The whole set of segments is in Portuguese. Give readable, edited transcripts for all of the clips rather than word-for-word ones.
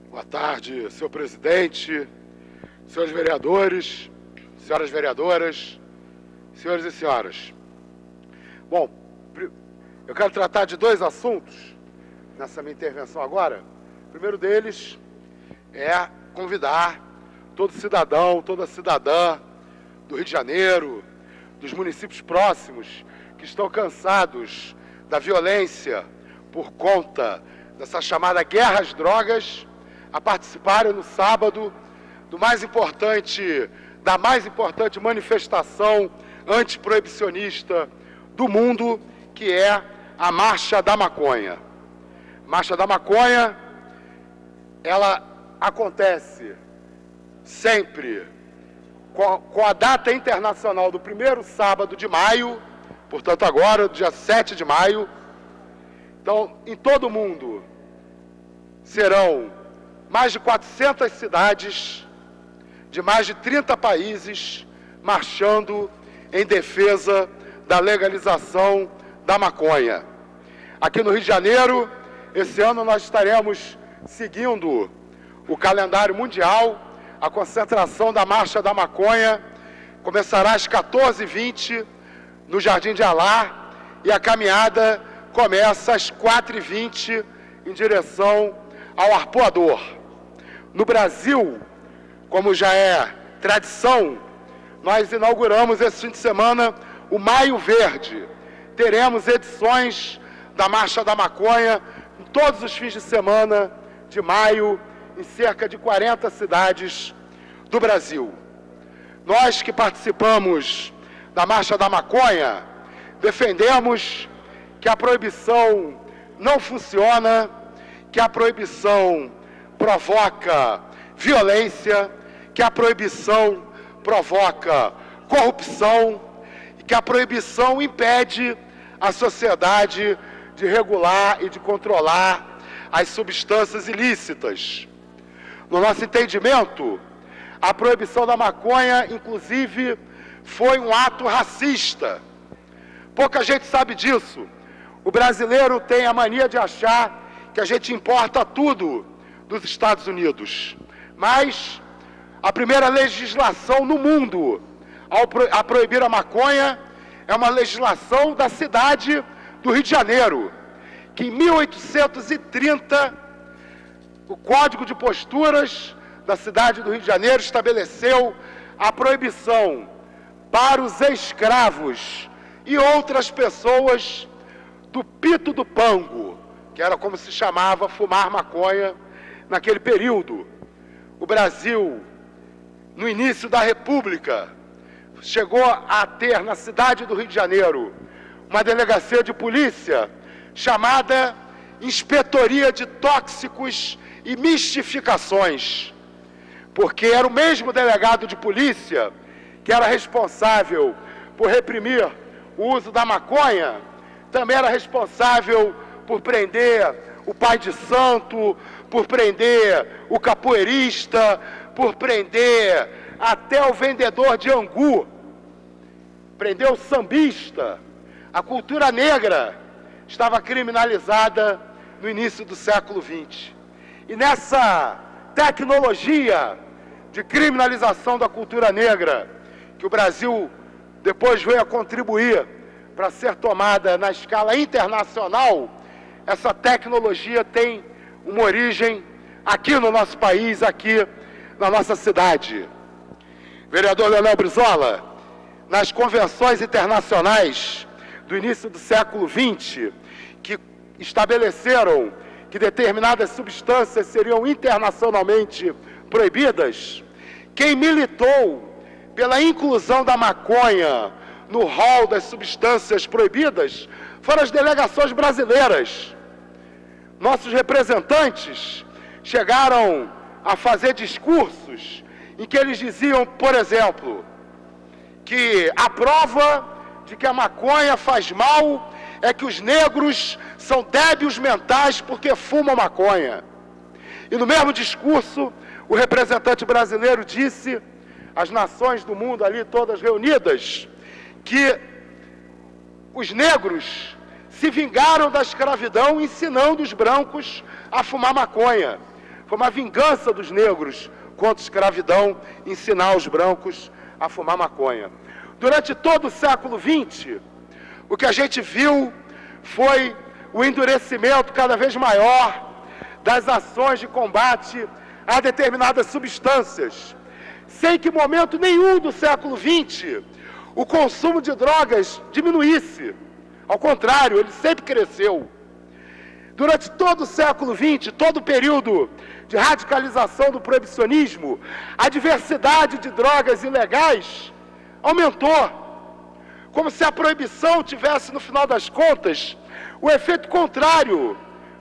Boa tarde, senhor presidente, senhores vereadores, senhoras vereadoras, senhores e senhoras. Bom, eu quero tratar de dois assuntos nessa minha intervenção agora. O primeiro deles é convidar todo cidadão, toda cidadã do Rio de Janeiro, dos municípios próximos, que estão cansados da violência por conta dessa chamada guerra às drogas, a participarem no sábado da mais importante manifestação antiproibicionista do mundo, que é a Marcha da Maconha. A Marcha da Maconha, ela acontece sempre com a data internacional do primeiro sábado de maio, portanto agora, dia 7 de maio. Então, em todo o mundo, serão mais de 400 cidades, de mais de 30 países, marchando em defesa da legalização da maconha. Aqui no Rio de Janeiro, esse ano nós estaremos seguindo o calendário mundial. A concentração da Marcha da Maconha começará às 14h20 no Jardim de Alá e a caminhada começa às 4h20 em direção ao Arpoador. No Brasil, como já é tradição, nós inauguramos esse fim de semana o Maio Verde. Teremos edições da Marcha da Maconha em todos os fins de semana de maio, em cerca de 40 cidades do Brasil. Nós que participamos da Marcha da Maconha, defendemos que a proibição não funciona, que a proibição provoca violência, que a proibição provoca corrupção e que a proibição impede a sociedade de regular e de controlar as substâncias ilícitas. No nosso entendimento, a proibição da maconha, inclusive, foi um ato racista. Pouca gente sabe disso. O brasileiro tem a mania de achar que a gente importa tudo dos Estados Unidos. Mas a primeira legislação no mundo a proibir a maconha é uma legislação da cidade do Rio de Janeiro, que em 1830, o Código de Posturas da cidade do Rio de Janeiro estabeleceu a proibição para os escravos e outras pessoas do pito do pango, que era como se chamava fumar maconha naquele período. O Brasil, no início da República, chegou a ter na cidade do Rio de Janeiro uma delegacia de polícia chamada Inspetoria de Tóxicos e Mistificações, porque era o mesmo delegado de polícia que era responsável por reprimir o uso da maconha, também era responsável por prender o pai de santo, por prender o capoeirista, por prender até o vendedor de angu, prendeu o sambista. A cultura negra estava criminalizada no início do século XX. E nessa tecnologia de criminalização da cultura negra, que o Brasil depois veio a contribuir para ser tomada na escala internacional, essa tecnologia tem uma origem aqui no nosso país, aqui na nossa cidade. Vereador Leonel Brizola, nas convenções internacionais do início do século XX, que estabeleceram que determinadas substâncias seriam internacionalmente proibidas, quem militou pela inclusão da maconha no rol das substâncias proibidas foram as delegações brasileiras. Nossos representantes chegaram a fazer discursos em que eles diziam, por exemplo, que a prova de que a maconha faz mal é que os negros são débeis mentais porque fumam maconha. E no mesmo discurso, o representante brasileiro disse às nações do mundo ali todas reunidas que os negros se vingaram da escravidão ensinando os brancos a fumar maconha. Foi uma vingança dos negros contra a escravidão ensinar os brancos a fumar maconha. Durante todo o século XX, o que a gente viu foi o endurecimento cada vez maior das ações de combate a determinadas substâncias, sem que em momento nenhum do século XX o consumo de drogas diminuísse. Ao contrário, ele sempre cresceu. Durante todo o século XX, todo o período de radicalização do proibicionismo, a diversidade de drogas ilegais aumentou, como se a proibição tivesse, no final das contas, o efeito contrário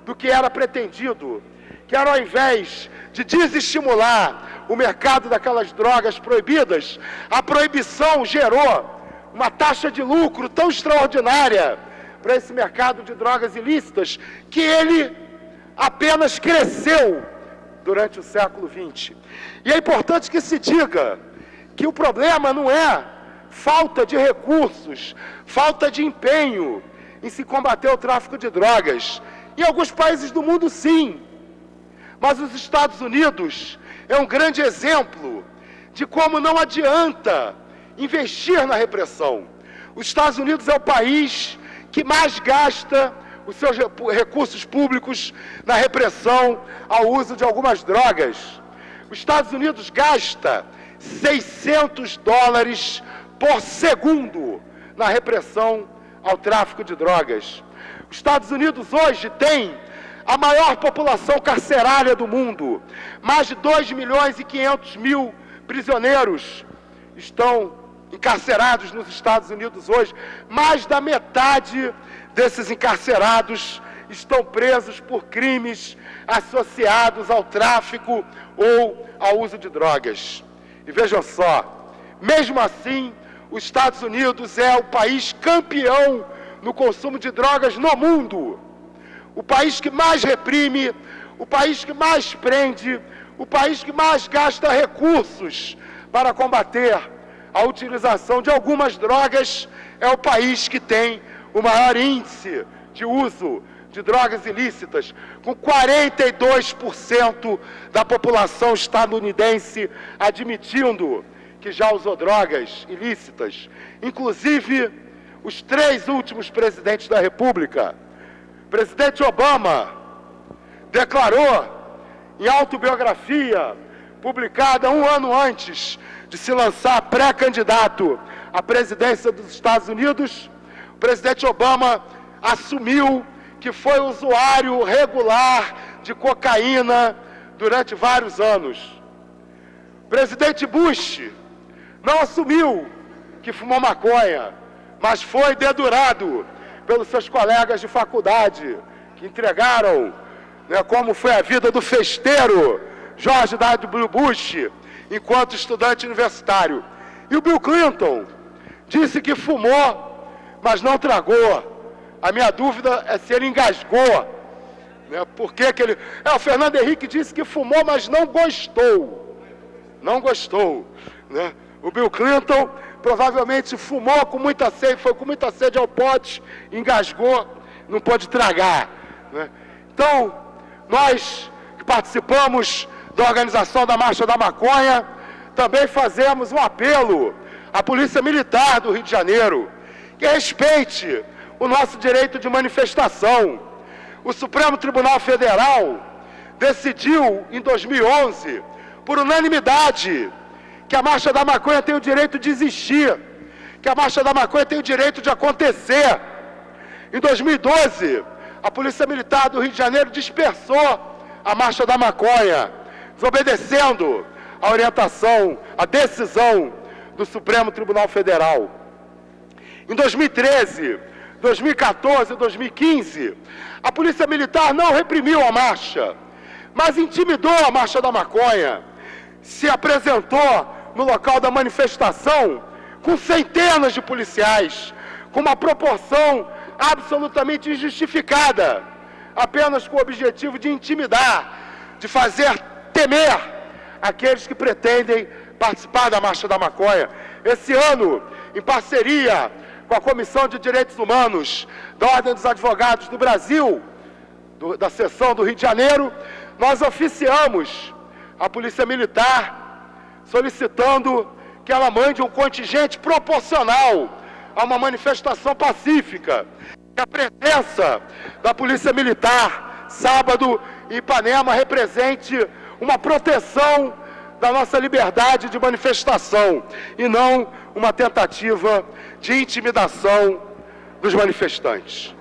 do que era pretendido, que era, ao invés de desestimular o mercado daquelas drogas proibidas, a proibição gerou uma taxa de lucro tão extraordinária para esse mercado de drogas ilícitas, que ele apenas cresceu durante o século XX. E é importante que se diga que o problema não é falta de recursos, falta de empenho em se combater o tráfico de drogas. Em alguns países do mundo, sim. Mas os Estados Unidos é um grande exemplo de como não adianta investir na repressão. Os Estados Unidos é o país que mais gasta os seus recursos públicos na repressão ao uso de algumas drogas. Os Estados Unidos gasta $600 por segundo na repressão ao tráfico de drogas. Os Estados Unidos hoje tem a maior população carcerária do mundo. Mais de 2.500.000 prisioneiros estão encarcerados nos Estados Unidos hoje. Mais da metade desses encarcerados estão presos por crimes associados ao tráfico ou ao uso de drogas. E vejam só, mesmo assim, os Estados Unidos é o país campeão no consumo de drogas no mundo. O país que mais reprime, o país que mais prende, o país que mais gasta recursos para combater a utilização de algumas drogas, é o país que tem o maior índice de uso de drogas ilícitas, com 42% da população estadunidense admitindo que já usou drogas ilícitas. Inclusive, os 3 últimos presidentes da República. O presidente Obama declarou em autobiografia, publicada 1 ano antes de se lançar pré-candidato à presidência dos Estados Unidos, o presidente Obama assumiu que foi usuário regular de cocaína durante vários anos. O presidente Bush não assumiu que fumou maconha, mas foi dedurado pelos seus colegas de faculdade, que entregaram, como foi a vida do festeiro George W. Bush, enquanto estudante universitário. E o Bill Clinton disse que fumou, mas não tragou. A minha dúvida é se ele engasgou. Por que ele... o Fernando Henrique disse que fumou, mas não gostou. Não gostou. O Bill Clinton provavelmente fumou com muita sede, foi com muita sede ao pote, engasgou, não pôde tragar. Então, nós que participamos da organização da Marcha da Maconha, também fazemos um apelo à Polícia Militar do Rio de Janeiro, que respeite o nosso direito de manifestação. O Supremo Tribunal Federal decidiu, em 2011, por unanimidade, que a Marcha da Maconha tem o direito de existir, que a Marcha da Maconha tem o direito de acontecer. Em 2012, a Polícia Militar do Rio de Janeiro dispersou a Marcha da Maconha, desobedecendo a orientação, a decisão do Supremo Tribunal Federal. Em 2013, 2014 e 2015, a Polícia Militar não reprimiu a marcha, mas intimidou a Marcha da Maconha, se apresentou no local da manifestação com centenas de policiais, com uma proporção absolutamente injustificada, apenas com o objetivo de intimidar, de fazer temer aqueles que pretendem participar da Marcha da Maconha. Esse ano, em parceria com a Comissão de Direitos Humanos da Ordem dos Advogados do Brasil, da seção do Rio de Janeiro, nós oficiamos a Polícia Militar solicitando que ela mande um contingente proporcional a uma manifestação pacífica. Que a presença da Polícia Militar, sábado, em Ipanema, represente uma proteção da nossa liberdade de manifestação e não uma tentativa de intimidação dos manifestantes.